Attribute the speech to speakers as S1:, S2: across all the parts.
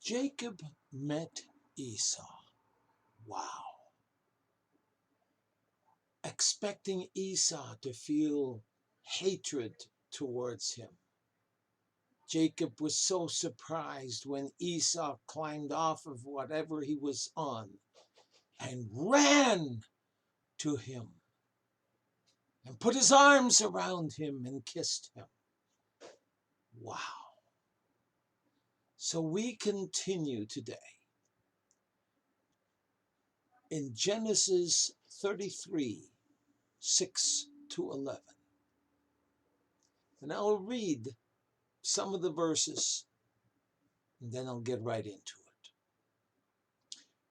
S1: Jacob met Esau. Wow. Expecting Esau to feel hatred towards him. Jacob was so surprised when Esau climbed off of whatever he was on and ran to him and put his arms around him and kissed him. Wow. So we continue today in Genesis 33, 6 to 11. And I'll read some of the verses and then I'll get right into it.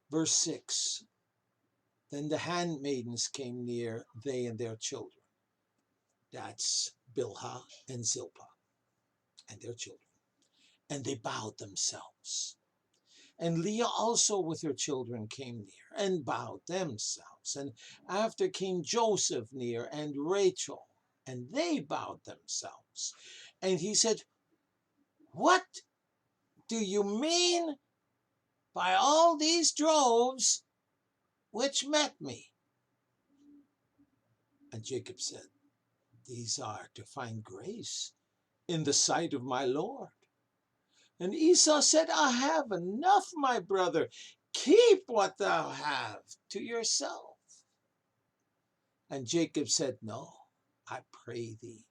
S1: Verse 6. Then the handmaidens came near, they and their children. That's Bilhah and Zilpah and their children. And they bowed themselves. And Leah also with her children came near and bowed themselves. And after came Joseph near and Rachel, and they bowed themselves. And he said, "What do you mean by all these droves which met me?" And Jacob said, "These are to find grace in the sight of my Lord." And Esau said, "I have enough, my brother. Keep what thou hast to yourself." And Jacob said, "No, I pray thee,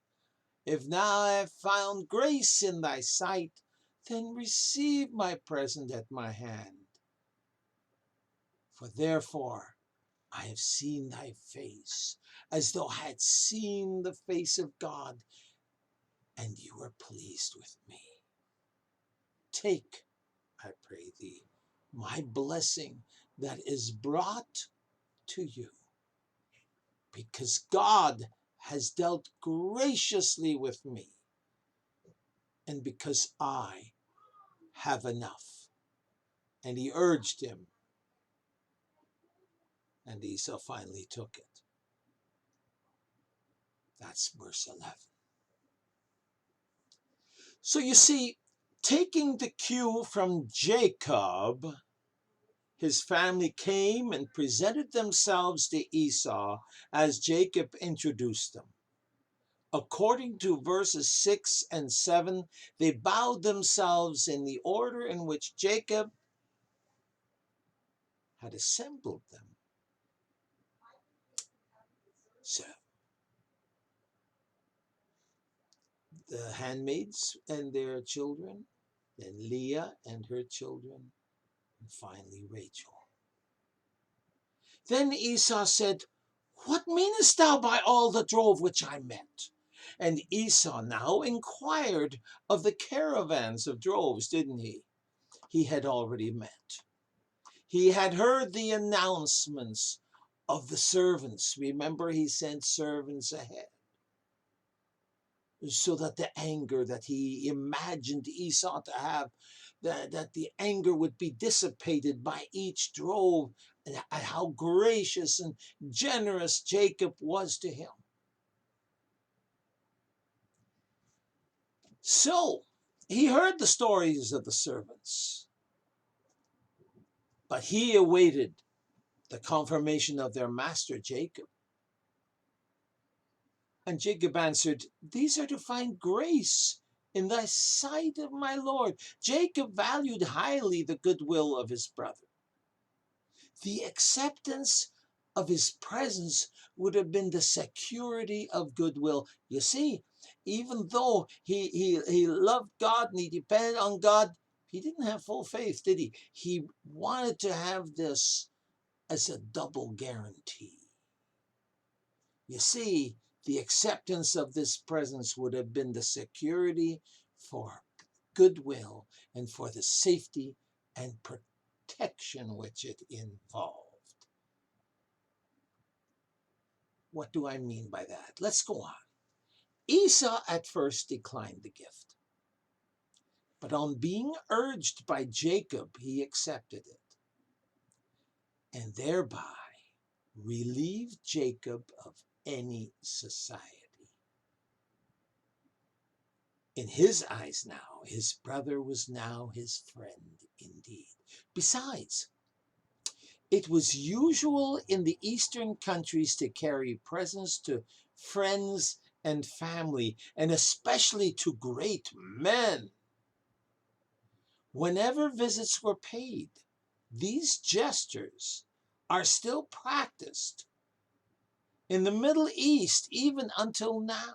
S1: if now I have found grace in thy sight, then receive my present at my hand. For therefore I have seen thy face, as though I had seen the face of God, and you were pleased with me. Take, I pray thee, my blessing that is brought to you, because God has dealt graciously with me, and because I have enough." And he urged him, and Esau finally took it. That's verse 11. So you see, taking the cue from Jacob, his family came and presented themselves to Esau as Jacob introduced them. According to verses 6 and 7, they bowed themselves in the order in which Jacob had assembled them. So, the handmaids and their children, then Leah and her children, and finally Rachel. Then Esau said, "What meanest thou by all the drove which I met?" And Esau now inquired of the caravans of droves, didn't he? He had already met. He had heard the announcements of the servants. Remember, he sent servants ahead, so that the anger that he imagined Esau to have, that the anger would be dissipated by each drove, and how gracious and generous Jacob was to him. So he heard the stories of the servants, but he awaited the confirmation of their master Jacob. And Jacob answered, "These are to find grace in thy sight of my Lord." Jacob valued highly the goodwill of his brother. The acceptance of his presence would have been the security of goodwill. You see, even though he loved God and he depended on God, he didn't have full faith, did he? He wanted to have this as a double guarantee. You see, the acceptance of this presence would have been the security for goodwill and for the safety and protection which it involved. What do I mean by that? Let's go on. Esau at first declined the gift, but on being urged by Jacob, he accepted it, and thereby relieved Jacob of any society. In his eyes now, his brother was now his friend indeed. Besides, it was usual in the eastern countries to carry presents to friends and family, and especially to great men. Whenever visits were paid, these gestures are still practiced in the Middle East even until now.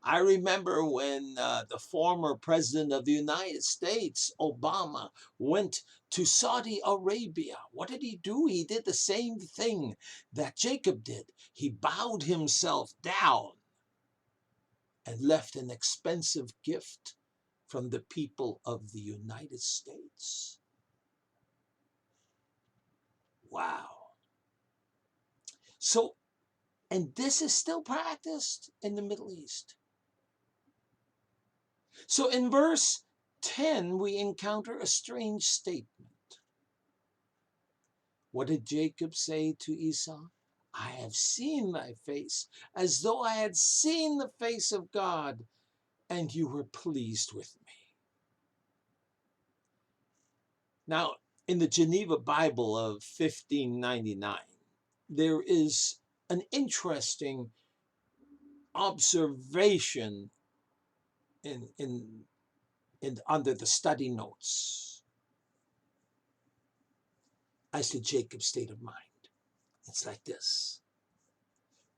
S1: I remember when the former president of the United States, Obama, went to Saudi Arabia. What did he do? He did the same thing that Jacob did. He bowed himself down and left an expensive gift from the people of the United States. Wow. So, and this is still practiced in the Middle East. So in verse 10, we encounter a strange statement. What did Jacob say to Esau? I have seen thy face, as though I had seen the face of God, and you were pleased with me. Now, in the Geneva Bible of 1599, there is an interesting observation in under the study notes as to Jacob's state of mind. It's like this.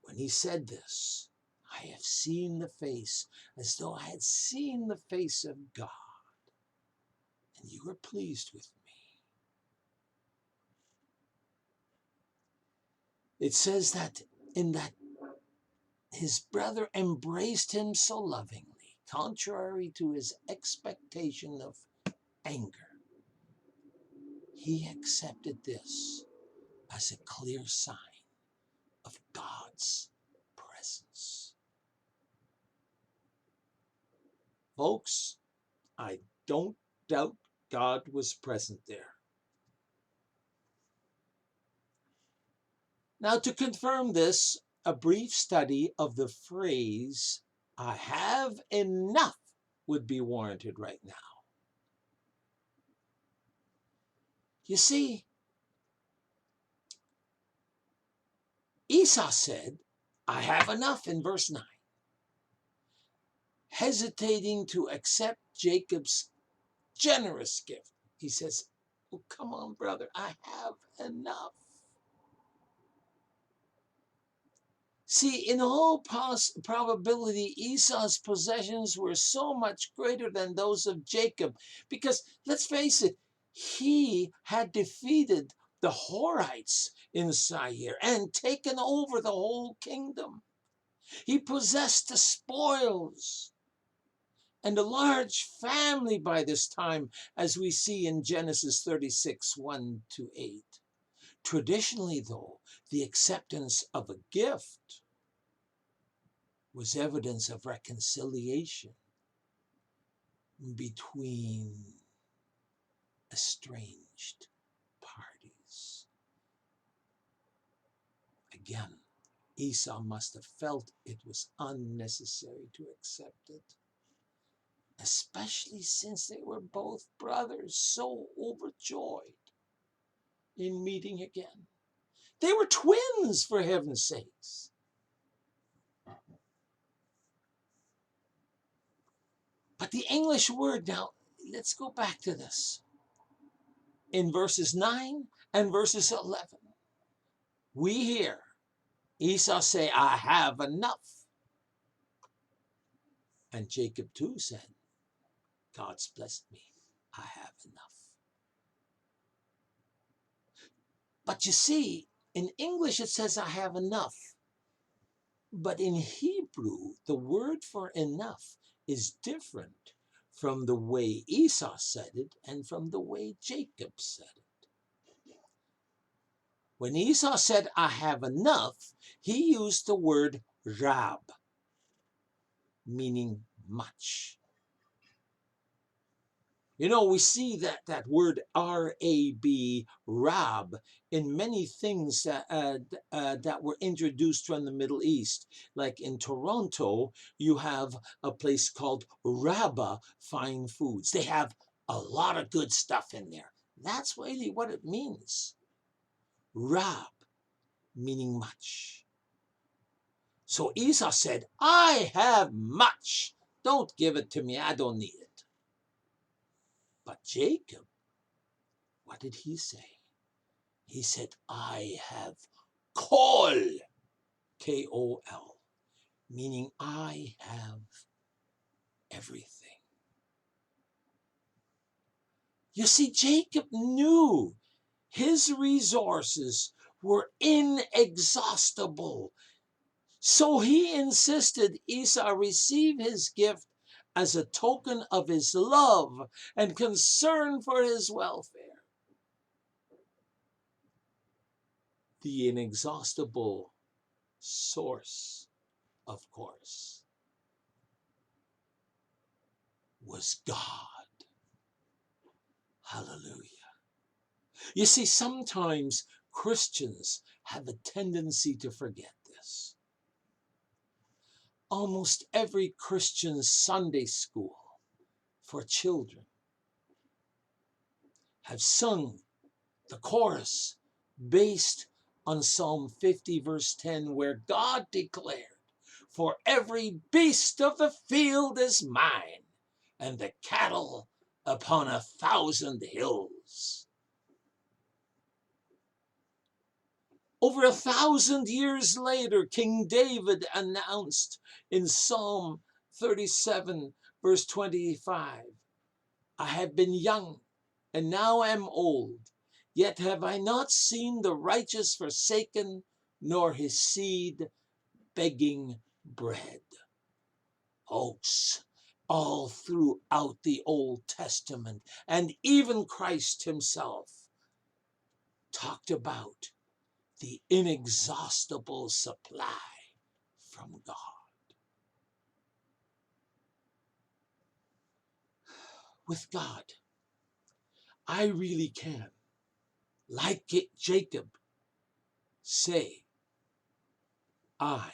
S1: When he said this, I have seen the face, as though I had seen the face of God, and you were pleased with me. It says that in that his brother embraced him so lovingly, contrary to his expectation of anger. He accepted this as a clear sign of God's presence. Folks, I don't doubt God was present there. Now, to confirm this, a brief study of the phrase, I have enough, would be warranted right now. You see, Esau said, I have enough in verse 9, hesitating to accept Jacob's generous gift. He says, oh, come on, brother, I have enough. See, in all probability, Esau's possessions were so much greater than those of Jacob, because let's face it, he had defeated the Horites in Seir and taken over the whole kingdom. He possessed the spoils and a large family by this time, as we see in Genesis 36, 1-8. Traditionally, though, the acceptance of a gift was evidence of reconciliation between estranged parties. Again, Esau must have felt it was unnecessary to accept it, especially since they were both brothers, so overjoyed in meeting again. They were twins, for heaven's sakes. But the English word, now, let's go back to this. In verses 9 and verses 11, we hear Esau say, I have enough. And Jacob too said, God's blessed me. I have enough. But you see, in English it says, I have enough. But in Hebrew, the word for enough is different from the way Esau said it and from the way Jacob said it. When Esau said, I have enough, he used the word rab, meaning much. You know, we see that word R-A-B, rab, in many things that were introduced from the Middle East. Like in Toronto, you have a place called Rabba Fine Foods. They have a lot of good stuff in there. That's really what it means. Rab, meaning much. So Esau said, I have much. Don't give it to me. I don't need it. But Jacob, what did he say? He said, I have kol, K-O-L, meaning I have everything. You see, Jacob knew his resources were inexhaustible. So he insisted Esau receive his gift as a token of his love and concern for his welfare. The inexhaustible source, of course, was God. Hallelujah. You see, sometimes Christians have a tendency to forget this. Almost every Christian Sunday school for children have sung the chorus based on Psalm 50 verse 10, where God declared, for every beast of the field is mine, and the cattle upon 1,000 hills. Over 1,000 years later, King David announced in Psalm 37 verse 25, I have been young and now am old, yet have I not seen the righteous forsaken, nor his seed begging bread. Folks, all throughout the Old Testament, and even Christ himself talked about the inexhaustible supply from God. With God, I really can, like Jacob, say, I